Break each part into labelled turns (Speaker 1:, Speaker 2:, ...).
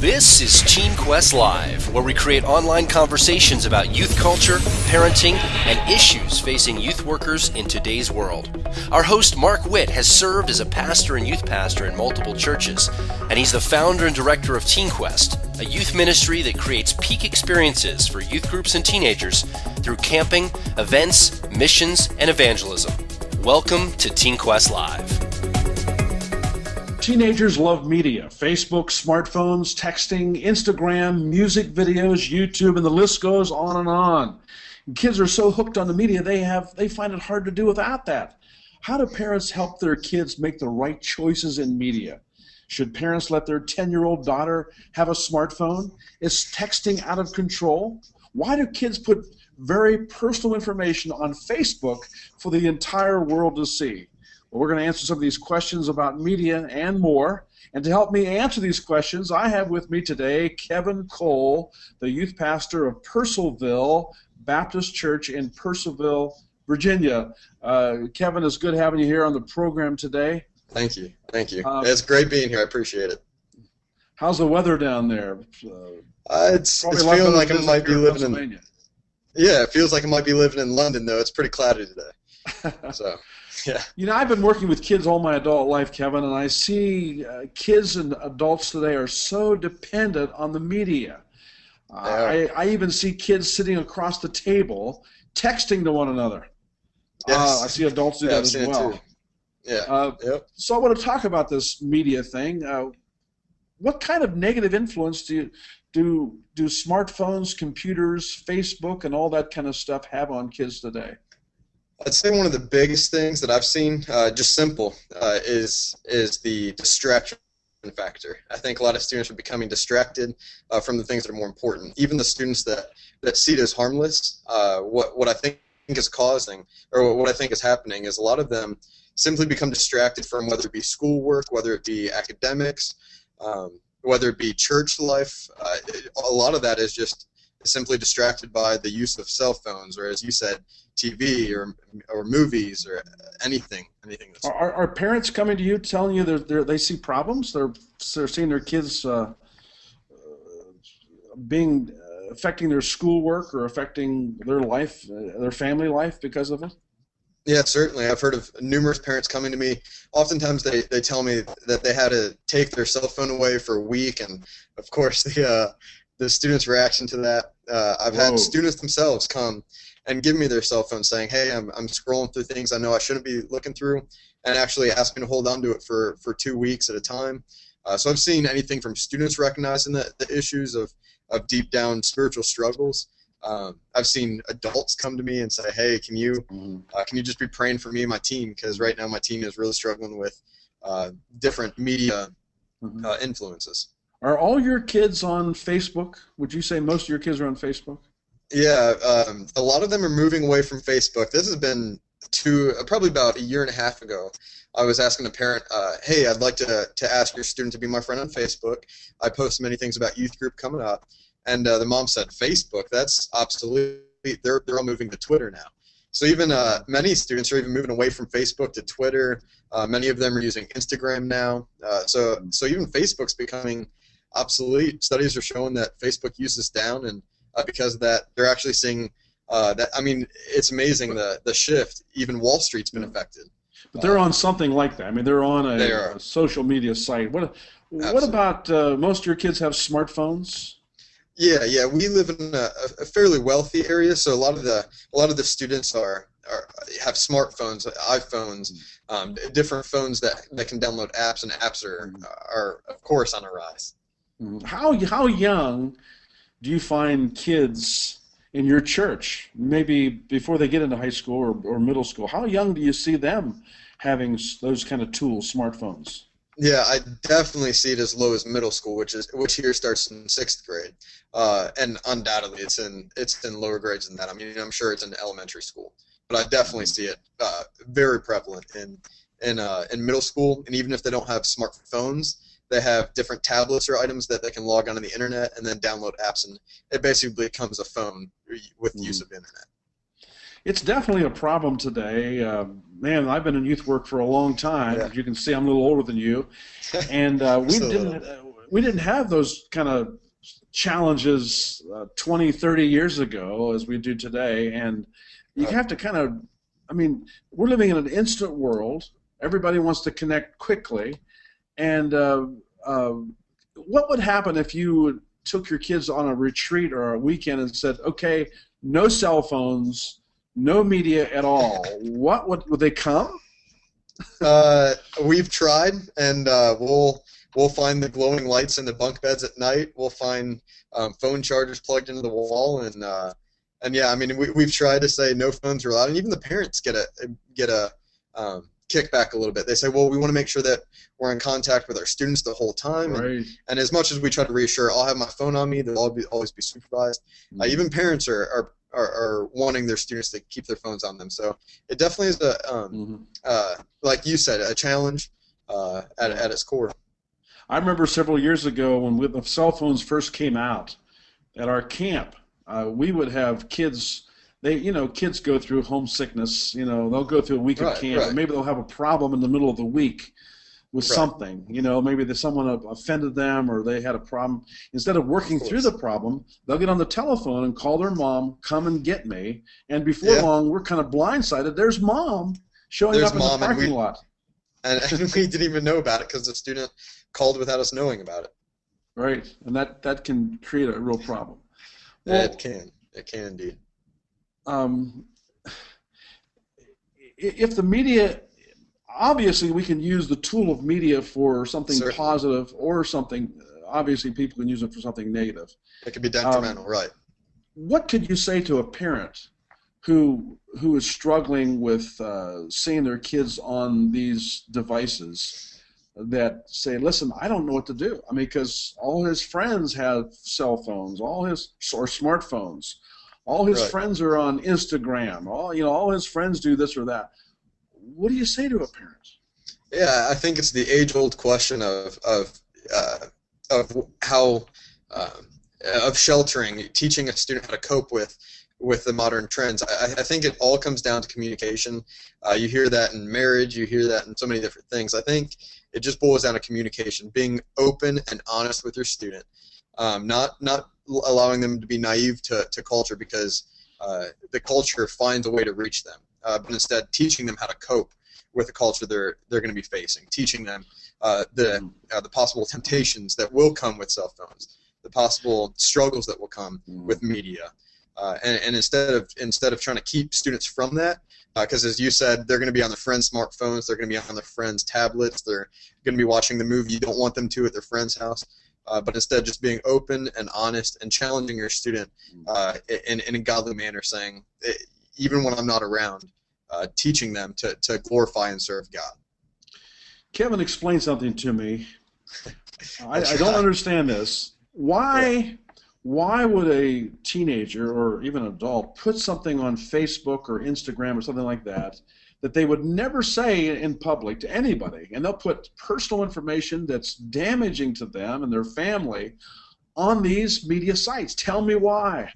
Speaker 1: This is Teen Quest Live, where we create online conversations about youth culture, parenting, and issues facing youth workers in today's world. Our host, Mark Witt, has served as a pastor and youth pastor in multiple churches, and he's the founder and director of Teen Quest, a youth ministry that creates peak experiences for youth groups and teenagers through camping, events, missions, and evangelism. Welcome to Teen Quest Live.
Speaker 2: Teenagers love media: Facebook, smartphones, texting, Instagram, music videos, YouTube, and the list goes on and on. And kids are so hooked on the media, they find it hard to do without that. How do parents help their kids make the right choices in media? Should parents let their 10-year-old daughter have a smartphone? Is texting out of control? Why do kids put very personal information on Facebook for the entire world to see? Well, we're going to answer some of these questions about media and more. And to help me answer these questions, I have with me today Kevin Cole, the youth pastor of Purcellville Baptist Church in Purcellville, Virginia. Kevin, it's good having you here on the program today.
Speaker 3: Thank you. Thank you. It's great being here. I appreciate it.
Speaker 2: How's the weather down there?
Speaker 3: It's feeling like I might be living in. Yeah, it feels like I might be living in London, though. It's pretty cloudy today. So. Yeah. You
Speaker 2: know, I've been working with kids all my adult life, Kevin, and I see kids and adults today are so dependent on the media. I even see kids sitting across the table texting to one another.
Speaker 3: Yes.
Speaker 2: I see adults do that as well.
Speaker 3: Too. Yeah. Yep.
Speaker 2: So I want to talk about this media thing. What kind of negative influence do smartphones, computers, Facebook, and all that kind of stuff have on kids today?
Speaker 3: I'd say one of the biggest things that I've seen, just simple, is the distraction factor. I think a lot of students are becoming distracted from the things that are more important. Even the students that see it as harmless, what I think is causing, or what I think is happening, is a lot of them simply become distracted from whether it be schoolwork, whether it be academics, whether it be church life. A lot of that is just simply distracted by the use of cell phones, or as you said, TV or movies or anything.
Speaker 2: Are parents coming to you telling you they see problems? They're seeing their kids being affecting their schoolwork or affecting their life, their family life because of it?
Speaker 3: Yeah, certainly. I've heard of numerous parents coming to me. Oftentimes they tell me that they had to take their cell phone away for a week, and of course the students' reaction to that. I've had students themselves come and give me their cell phone saying, hey, I'm scrolling through things I know I shouldn't be looking through, and actually ask me to hold on to it for 2 weeks at a time. So I've seen anything from students recognizing the issues of deep down spiritual struggles. I've seen adults come to me and say, hey, can you just be praying for me and my team, because right now my team is really struggling with different media influences.
Speaker 2: Are all your kids on Facebook? Would you say most of your kids are on Facebook?
Speaker 3: Yeah, a lot of them are moving away from Facebook. This has been probably about a year and a half ago. I was asking a parent, hey, I'd like to ask your student to be my friend on Facebook. I post many things about youth group coming up. And the mom said, Facebook, that's obsolete. They're all moving to Twitter now. So even many students are even moving away from Facebook to Twitter. Many of them are using Instagram now. So even Facebook's becoming obsolete. Studies are showing that Facebook use is down, and because of that, they're actually seeing that. I mean, it's amazing the shift. Even Wall Street's been affected.
Speaker 2: But they're on something like that. I mean, they're on a social media site. What about most of your kids have smartphones?
Speaker 3: Yeah. We live in a fairly wealthy area, so a lot of the students have smartphones, iPhones, different phones that can download apps, and apps are of course on a rise.
Speaker 2: How young do you find kids in your church, maybe before they get into high school or middle school? How young do you see them having those kind of tools, smartphones?
Speaker 3: Yeah, I definitely see it as low as middle school, which here starts in 6th grade, and undoubtedly it's in lower grades than that. I mean, I'm sure it's in elementary school, but I definitely see it very prevalent in middle school, and even if they don't have smartphones, they have different tablets or items that they can log onto the internet and then download apps, and it basically becomes a phone with the use of the internet.
Speaker 2: It's definitely a problem today. Man, I've been in youth work for a long time.
Speaker 3: Yeah.
Speaker 2: As you can see, I'm a little older than you, and we didn't. we didn't have those kind of challenges 20, 30 years ago as we do today, and you have to kind of, I mean, we're living in an instant world. Everybody wants to connect quickly, and what would happen if you took your kids on a retreat or a weekend and said, okay, no cell phones, no media at all? What would they come?
Speaker 3: We've tried, and we'll find the glowing lights in the bunk beds at night. We'll find phone chargers plugged into the wall, and yeah, I mean, we've tried to say no phones are allowed, and even the parents get a kickback a little bit. They say, well, we want to make sure that we're in contact with our students the whole time,
Speaker 2: Right.
Speaker 3: and as much as we try to reassure, I'll have my phone on me. They'll always be supervised. Even parents are wanting their students to keep their phones on them. So it definitely is like you said, a challenge at its core.
Speaker 2: I remember several years ago when the cell phones first came out at our camp, we would have kids. Kids go through homesickness. They'll go through a week of camp, and maybe they'll have a problem in the middle of the week with something. Maybe someone offended them, or they had a problem. Instead of working through the problem, they'll get on the telephone and call their mom, come and get me. And before long, we're kind of blindsided. There's mom showing up in the parking lot.
Speaker 3: And we didn't even know about it because the student called without us knowing about it.
Speaker 2: Right, and that can create a real problem. Well,
Speaker 3: it can indeed.
Speaker 2: If the media, obviously we can use the tool of media for something positive or something, obviously people can use it for something negative.
Speaker 3: It could be detrimental, right.
Speaker 2: What could you say to a parent who is struggling with seeing their kids on these devices that say, listen, I don't know what to do? I mean, because all his friends have cell phones, or smartphones. All his friends are on Instagram. All his friends do this or that. What do you say to a parent?
Speaker 3: Yeah, I think it's the age-old question of how of sheltering, teaching a student how to cope with the modern trends. I think it all comes down to communication. You hear that in marriage. You hear that in so many different things. I think it just boils down to communication, being open and honest with your student, not allowing them to be naive to culture because the culture finds a way to reach them, but instead teaching them how to cope with the culture they're going to be facing, teaching them the possible temptations that will come with cell phones, the possible struggles that will come with media, and instead of trying to keep students from that, because as you said, they're going to be on their friends' smartphones, they're going to be on their friends' tablets, they're going to be watching the movie you don't want them to at their friend's house. But instead just being open and honest and challenging your student in a godly manner, saying, even when I'm not around, teaching them to glorify and serve God.
Speaker 2: Kevin, explain something to me. I don't understand this. Why would a teenager or even an adult put something on Facebook or Instagram or something like that they would never say in public to anybody, and they'll put personal information that's damaging to them and their family on these media sites? Tell me why.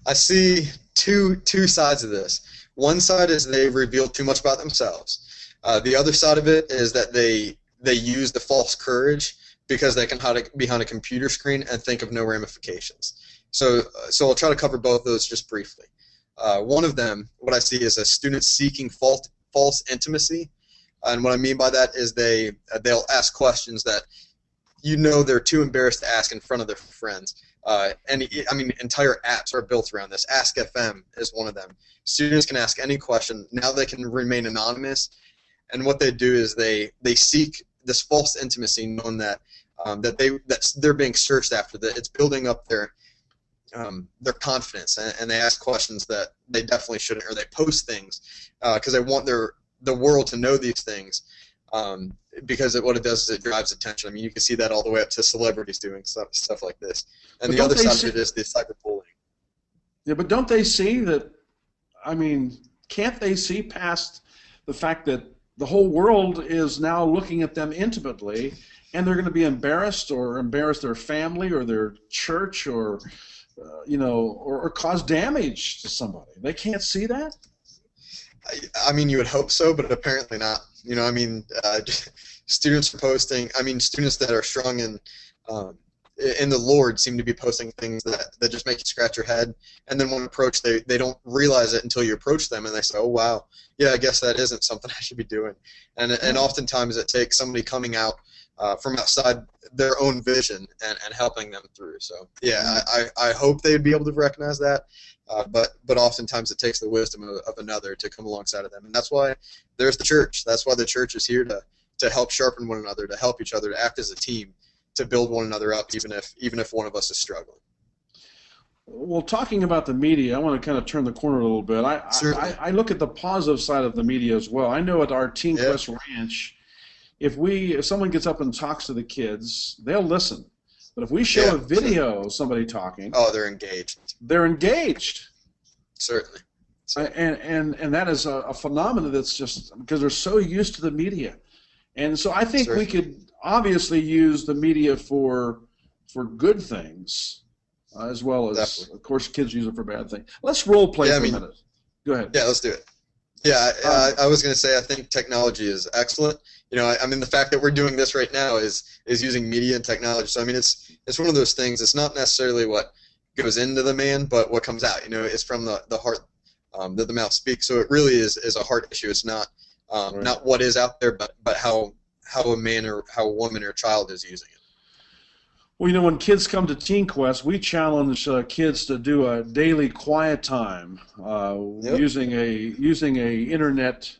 Speaker 3: I see two sides of this. One side is they've revealed too much about themselves. The other side of it is that they use the false courage because they can hide behind a computer screen and think of no ramifications. So I'll try to cover both of those just briefly. One of them, what I see, is a student seeking false intimacy, and what I mean by that is they'll ask questions that they're too embarrassed to ask in front of their friends. And I mean, entire apps are built around this. Ask FM is one of them. Students can ask any question. Now they can remain anonymous, and what they do is they seek this false intimacy, knowing that they're being searched after. That it's building up their confidence, and they ask questions that they definitely shouldn't, or they post things because they want the world to know these things, because what it does is it drives attention. I mean, you can see that all the way up to celebrities doing stuff like this. And the other side of it is the cyberbullying.
Speaker 2: Yeah, but don't they see that? I mean, can't they see past the fact that the whole world is now looking at them intimately, and they're going to be embarrassed or embarrass their family or their church or or cause damage to somebody? They can't see that?
Speaker 3: I mean, you would hope so, but apparently not. I mean, students are posting. I mean, students that are strong in um, in the Lord seem to be posting things that just make you scratch your head, and then when approached, they don't realize it until you approach them, and they say, oh wow, yeah, I guess that isn't something I should be doing. And oftentimes it takes somebody coming out from outside their own vision and helping them through. So yeah, I hope they'd be able to recognize that, but oftentimes it takes the wisdom of another to come alongside of them, and that's why there's the church. That's why the church is here to help sharpen one another, to help each other, to act as a team, to build one another up, even if one of us is struggling.
Speaker 2: Well, talking about the media, I want to kind of turn the corner a little bit. I look at the positive side of the media as well. I know at our Teen Quest Ranch, if someone gets up and talks to the kids, they'll listen. But if we show a video of somebody talking,
Speaker 3: oh, they're engaged.
Speaker 2: They're engaged.
Speaker 3: Certainly.
Speaker 2: And that is a phenomenon that's just because they're so used to the media. And so I think we could obviously use the media for good things, as well as, of course, kids use it for bad things. Let's role play for a minute. Go ahead.
Speaker 3: Yeah, let's do it. Yeah, I was going to say I think technology is excellent. You know, I mean, the fact that we're doing this right now is using media and technology. So I mean, it's one of those things. It's not necessarily what goes into the man, but what comes out. You know, it's from the heart that the mouth speaks. So it really is a heart issue. It's not not what is out there, but how a man or how a woman or a child is using it.
Speaker 2: Well, you know, when kids come to Teen Quest, we challenge kids to do a daily quiet time using a internet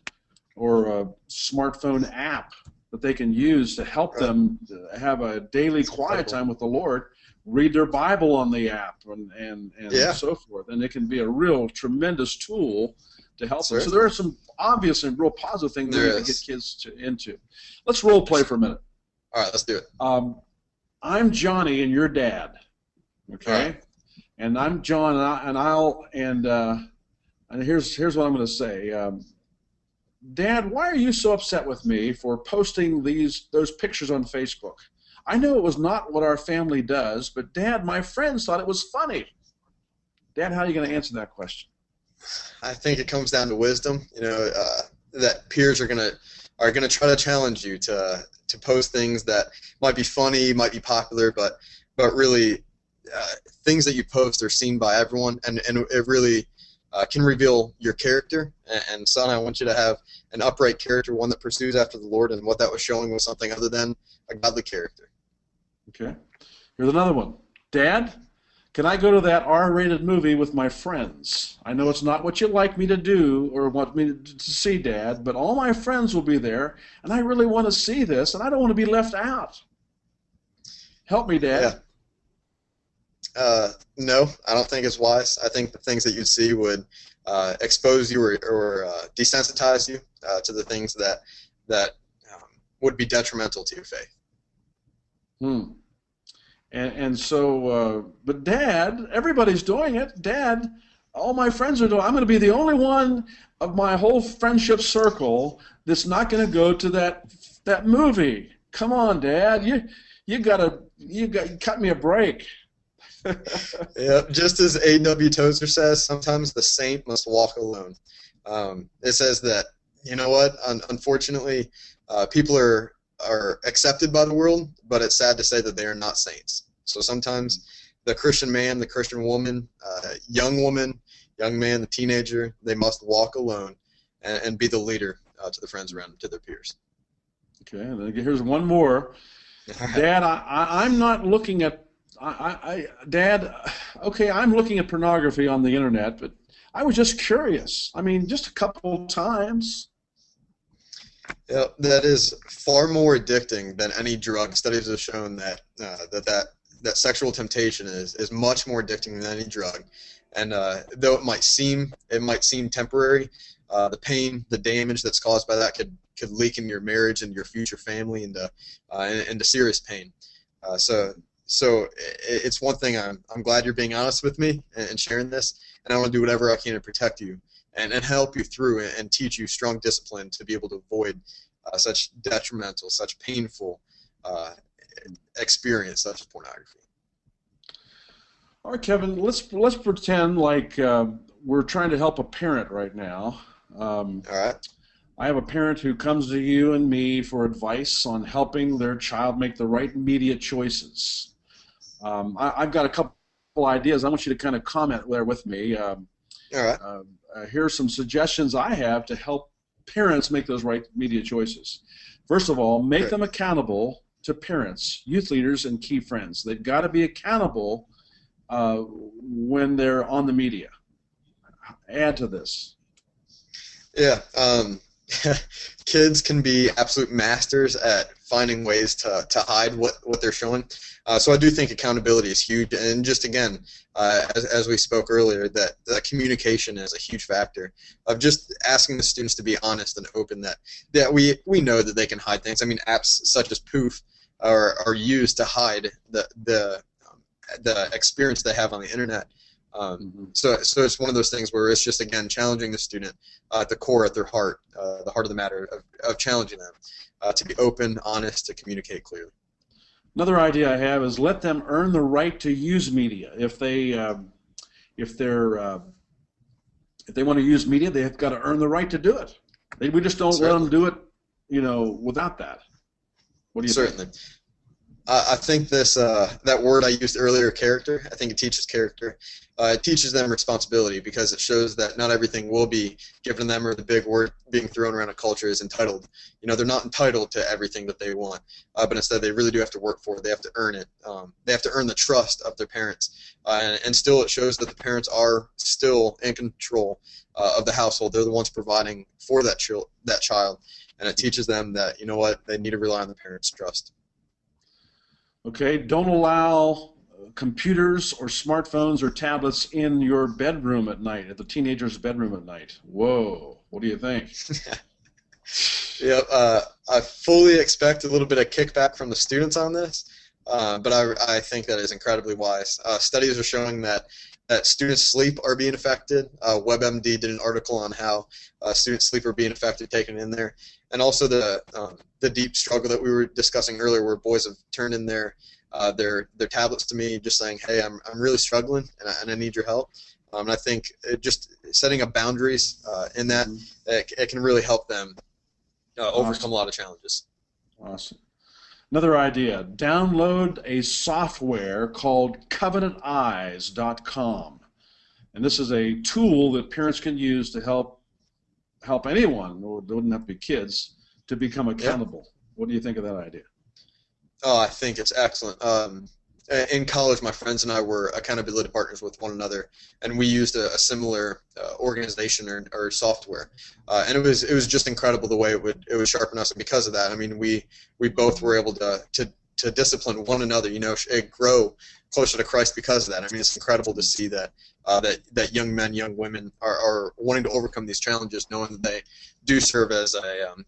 Speaker 2: or a smartphone app that they can use to help them have a daily quiet time with the Lord, read their Bible on the app, and so forth. And it can be a real tremendous tool to help them. So there are some obvious and real positive things that we can get kids into. Let's role play for a minute.
Speaker 3: All right, let's do it.
Speaker 2: I'm Johnny and you're Dad, okay?
Speaker 3: Right.
Speaker 2: And I'm John, and here's what I'm going to say. Dad, why are you so upset with me for posting those pictures on Facebook? I know it was not what our family does, but Dad, my friends thought it was funny. Dad, how are you going to answer that question?
Speaker 3: I think it comes down to wisdom. You know, that peers are gonna try to challenge you to post things that might be funny, might be popular, but really things that you post are seen by everyone, and it really can reveal your character. And son, I want you to have an upright character, one that pursues after the Lord, and what that was showing was something other than a godly character.
Speaker 2: Okay. Here's another one. Dad, can I go to that R-rated movie with my friends? I know it's not what you'd like me to do or want me to see, Dad, but all my friends will be there, and I really want to see this, and I don't want to be left out. Help me, Dad.
Speaker 3: Yeah. No, I don't think it's wise. I think the things that you'd see would expose you or desensitize you to the things that would be detrimental to your faith.
Speaker 2: And so, but Dad, everybody's doing it. Dad, all my friends are doing it. I'm going to be the only one of my whole friendship circle that's not going to go to that movie. Come on, Dad, you cut me a break.
Speaker 3: Yeah, just as A.W. Tozer says, sometimes the saint must walk alone. It says that, you know what, unfortunately, people are accepted by the world, but it's sad to say that they are not saints. So sometimes the Christian man, the Christian woman, young man, the teenager, they must walk alone and be the leader to the friends around them, to their peers.
Speaker 2: Okay, and here's one more. Dad, I'm not looking at Dad, okay, I'm looking at pornography on the internet, but I was just curious. I mean, just a couple times.
Speaker 3: Yeah, that is far more addicting than any drug. Studies have shown that that sexual temptation is much more addicting than any drug. And though it might seem temporary, the pain, the damage that's caused by that could leak in your marriage and your future family into serious pain. So it's one thing. I'm glad you're being honest with me and sharing this, and I want to do whatever I can to protect you and help you through and teach you strong discipline to be able to avoid such detrimental, such painful experience such as pornography.
Speaker 2: All right, Kevin, let's pretend like we're trying to help a parent right now.
Speaker 3: All right.
Speaker 2: I have a parent who comes to you and me for advice on helping their child make the right media choices. I've got a couple ideas. I want you to kind of comment there with me.
Speaker 3: All right.
Speaker 2: Here are some suggestions I have to help parents make those right media choices. First of all, make them accountable to parents, youth leaders, and key friends. They've got to be accountable when they're on the media. Add to this.
Speaker 3: Yeah. Kids can be absolute masters at finding ways to hide what they're showing. So I do think accountability is huge. And just again, as we spoke earlier, that communication is a huge factor of just asking the students to be honest and open, that we know that they can hide things. I mean, apps such as Poof are used to hide the experience they have on the internet. So it's one of those things where it's just, again, challenging the student at the core, at their heart, the heart of the matter of challenging them to be open, honest, to communicate clearly.
Speaker 2: Another idea I have is let them earn the right to use media. If they want to use media, they've got to earn the right to do it. We just don't let them do it, without that. What do you think?
Speaker 3: I think that word I used earlier, character, I think it teaches character. It teaches them responsibility, because it shows that not everything will be given to them, or the big word being thrown around a culture is entitled. They're not entitled to everything that they want, but instead they really do have to work for it. They have to earn it. They have to earn the trust of their parents. And still it shows that the parents are still in control of the household. They're the ones providing for that child. And it teaches them that, they need to rely on the parents' trust.
Speaker 2: Okay, don't allow computers or smartphones or tablets in your bedroom at night, at the teenager's bedroom at night. Whoa, what do you think?
Speaker 3: Yep, I fully expect a little bit of kickback from the students on this, but I think that is incredibly wise. Studies are showing that students' sleep are being affected. WebMD did an article on how students' sleep are being affected, taken in there, and also the deep struggle that we were discussing earlier, where boys have turned in their tablets to me, just saying, "Hey, I'm really struggling, and I need your help." And I think just setting up boundaries in that, it can really help them overcome a lot of challenges.
Speaker 2: Awesome. Another idea, download a software called CovenantEyes.com. And this is a tool that parents can use to help anyone, or it wouldn't have to be kids, to become accountable. Yep. What do you think of that idea?
Speaker 3: Oh, I think it's excellent. In college, my friends and I were accountability partners with one another, and we used a similar organization or software, and it was just incredible the way it would sharpen us. And because of that, I mean, we both were able to discipline one another, grow closer to Christ because of that. I mean, it's incredible to see that that young men, young women are wanting to overcome these challenges, knowing that they do serve as an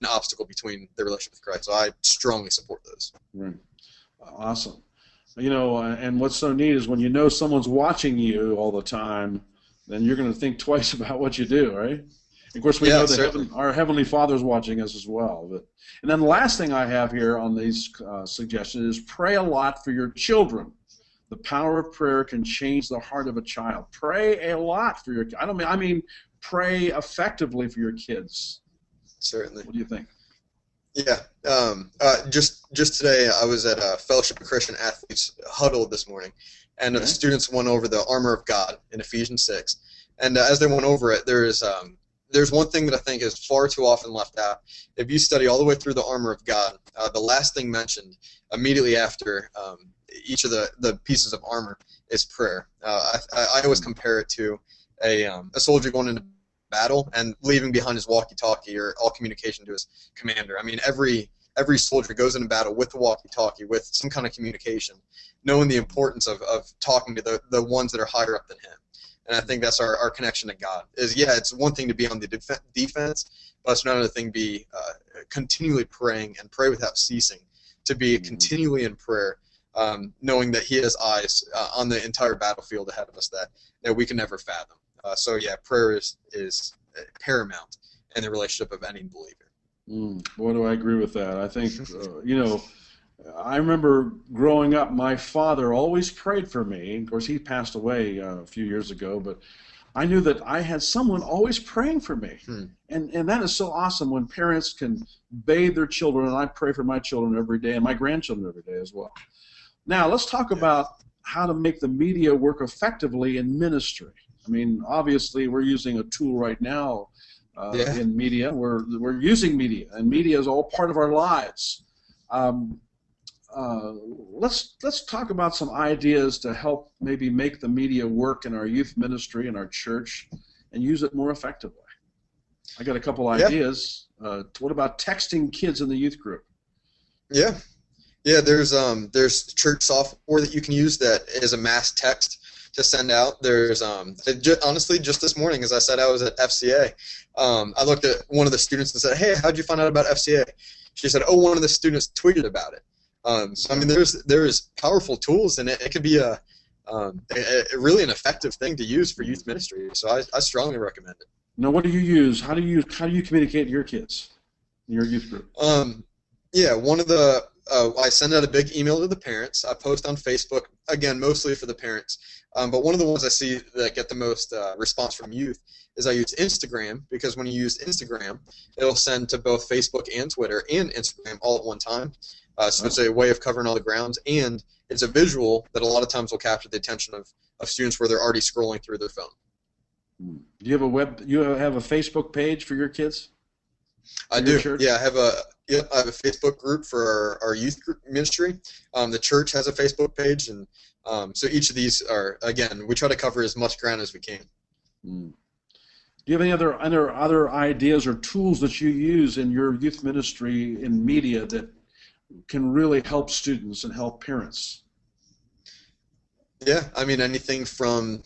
Speaker 3: obstacle between their relationship with Christ. So I strongly support those.
Speaker 2: Right. Awesome. And what's so neat is when someone's watching you all the time, then you're going to think twice about what you do, right? Of course, we know that our Heavenly Father's watching us as well. And then the last thing I have here on these suggestions is pray a lot for your children. The power of prayer can change the heart of a child. Pray a lot for your kids. I mean pray effectively for your kids.
Speaker 3: Certainly.
Speaker 2: What do you think?
Speaker 3: Yeah. Just today, I was at a Fellowship of Christian Athletes huddle this morning, and the students went over the armor of God in Ephesians 6. And as they went over it, there's one thing that I think is far too often left out. If you study all the way through the armor of God, the last thing mentioned immediately after each of the pieces of armor is prayer. I always compare it to a soldier going into battle and leaving behind his walkie-talkie or all communication to his commander. I mean, every soldier goes into battle with the walkie-talkie, with some kind of communication, knowing the importance of talking to the ones that are higher up than him. And I think that's our connection to God. It's one thing to be on the defense, but it's another thing to be continually praying and pray without ceasing, to be continually in prayer, knowing that He has eyes on the entire battlefield ahead of us that we can never fathom. Prayer is paramount in the relationship of any believer.
Speaker 2: Boy, do I agree with that. I think, I remember growing up, my father always prayed for me. Of course, he passed away a few years ago, but I knew that I had someone always praying for me. And that is so awesome when parents can bathe their children, and I pray for my children every day and my grandchildren every day as well. Now, let's talk about how to make the media work effectively in ministry. I mean, obviously, we're using a tool right now in media. We're using media, and media is all part of our lives. Let's talk about some ideas to help maybe make the media work in our youth ministry and our church and use it more effectively. I got a couple ideas. What about texting kids in the youth group?
Speaker 3: Yeah, there's church software that you can use that is a mass text to send out. There's honestly, just this morning as I said I was at FCA, I looked at one of the students and said, "Hey, how'd you find out about FCA?" She said, "Oh, one of the students tweeted about it." So I mean, there's powerful tools, and it could be a really an effective thing to use for youth ministry. So I strongly recommend it.
Speaker 2: Now, what do you use? How do you communicate to your kids in your youth group?
Speaker 3: One of the I send out a big email to the parents. I post on Facebook, again, mostly for the parents. But one of the ones I see that get the most response from youth is I use Instagram, because when you use Instagram, it'll send to both Facebook and Twitter and Instagram all at one time. So it's a way of covering all the grounds, and it's a visual that a lot of times will capture the attention of students where they're already scrolling through their phone.
Speaker 2: Do you have a Facebook page for your kids?
Speaker 3: I do. Yeah, I have a Facebook group for our youth group ministry. The church has a Facebook page, and so each of these are, again, we try to cover as much ground as we can.
Speaker 2: Do you have any other ideas or tools that you use in your youth ministry in media that can really help students and help parents?
Speaker 3: Yeah, I mean, anything from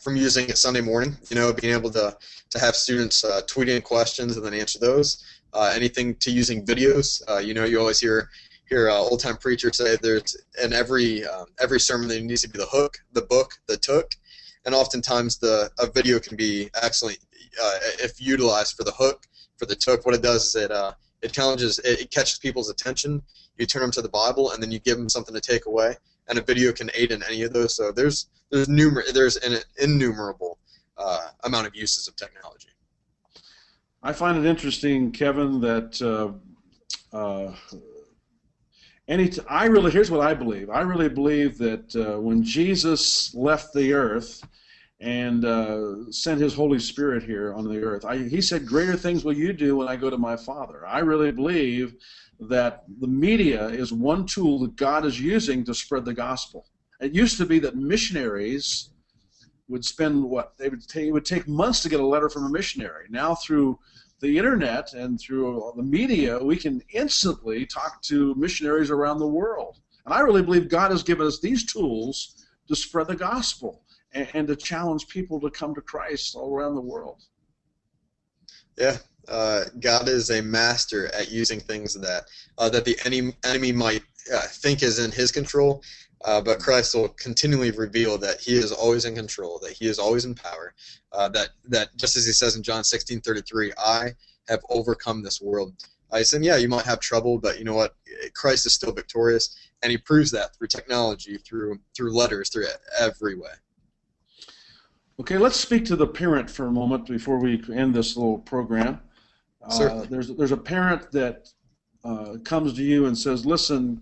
Speaker 3: using it Sunday morning, being able to have students tweet in questions and then answer those. Anything to using videos. You always hear old-time preachers say there's in every sermon there needs to be the hook, the book, the took, and oftentimes a video can be excellent if utilized for the hook, for the took. What it does is it catches people's attention. You turn them to the Bible, and then you give them something to take away. And a video can aid in any of those. So there's an innumerable amount of uses of technology.
Speaker 2: I find it interesting, Kevin, that here's what I believe. I really believe that when Jesus left the earth and sent his Holy Spirit here on the earth, he said, "Greater things will you do when I go to my Father." I really believe that the media is one tool that God is using to spread the gospel. It used to be that missionaries would spend it would take months to get a letter from a missionary. Now through the internet and through the media, we can instantly talk to missionaries around the world. And I really believe God has given us these tools to spread the gospel and to challenge people to come to Christ all around the world.
Speaker 3: Yeah. God is a master at using things that the enemy might think is in his control, but Christ will continually reveal that he is always in control, that he is always in power, that just as he says in John 16:33, "I have overcome this world." I said, yeah, you might have trouble, but you know what? Christ is still victorious, and he proves that through technology, through letters, through every way.
Speaker 2: Okay, let's speak to the parent for a moment before we end this little program. There's a parent that comes to you and says, "Listen,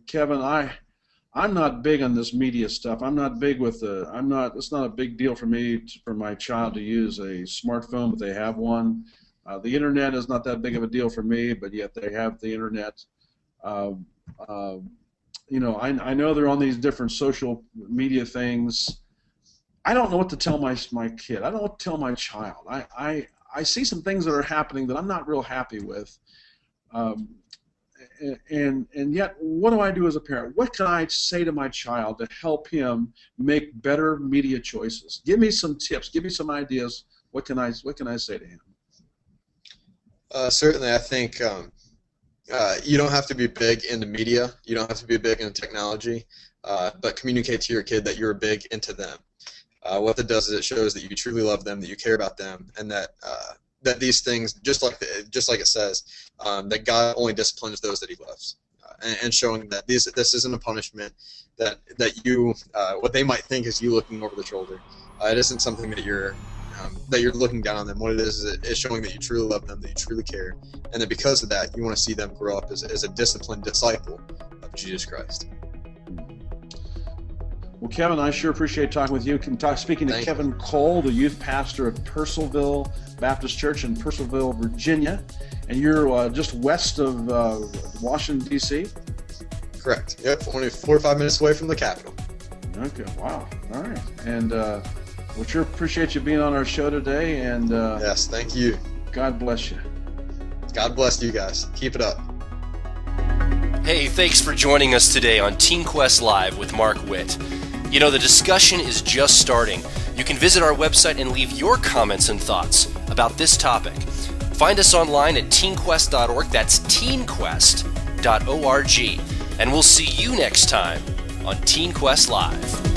Speaker 2: Kevin, I'm not big on this media stuff. I'm not big with it's not a big deal for me for my child to use a smartphone, but they have one. The internet is not that big of a deal for me, but yet they have the internet. I know they're on these different social media things. I don't know what to tell my kid. I don't know what to tell my child. I see some things that are happening that I'm not real happy with, and yet, what do I do as a parent? What can I say to my child to help him make better media choices? Give me some tips. Give me some ideas. What can I say to him?"
Speaker 3: Certainly, I think you don't have to be big into media. You don't have to be big into technology, but communicate to your kid that you're big into them. What that does is it shows that you truly love them, that you care about them, and that these things, just like it says, that God only disciplines those that he loves. and showing that this isn't a punishment, that you what they might think is you looking over the shoulder. It isn't something that you're looking down on them. What it is showing that you truly love them, that you truly care, and that because of that, you want to see them grow up as a disciplined disciple of Jesus Christ.
Speaker 2: Well, Kevin, I sure appreciate talking with you. Speaking to Kevin Cole, the youth pastor of Purcellville Baptist Church in Purcellville, Virginia, and you're just west of Washington, D.C.?
Speaker 3: Correct. Yep, only 4 or 5 minutes away from the Capitol.
Speaker 2: Okay, wow. All right. And we sure appreciate you being on our show today. And
Speaker 3: yes, thank you.
Speaker 2: God bless you.
Speaker 3: God bless you guys. Keep it up.
Speaker 1: Hey, thanks for joining us today on Teen Quest Live with Mark Witt. You know, the discussion is just starting. You can visit our website and leave your comments and thoughts about this topic. Find us online at teenquest.org. That's teenquest.org. And we'll see you next time on Teen Quest Live.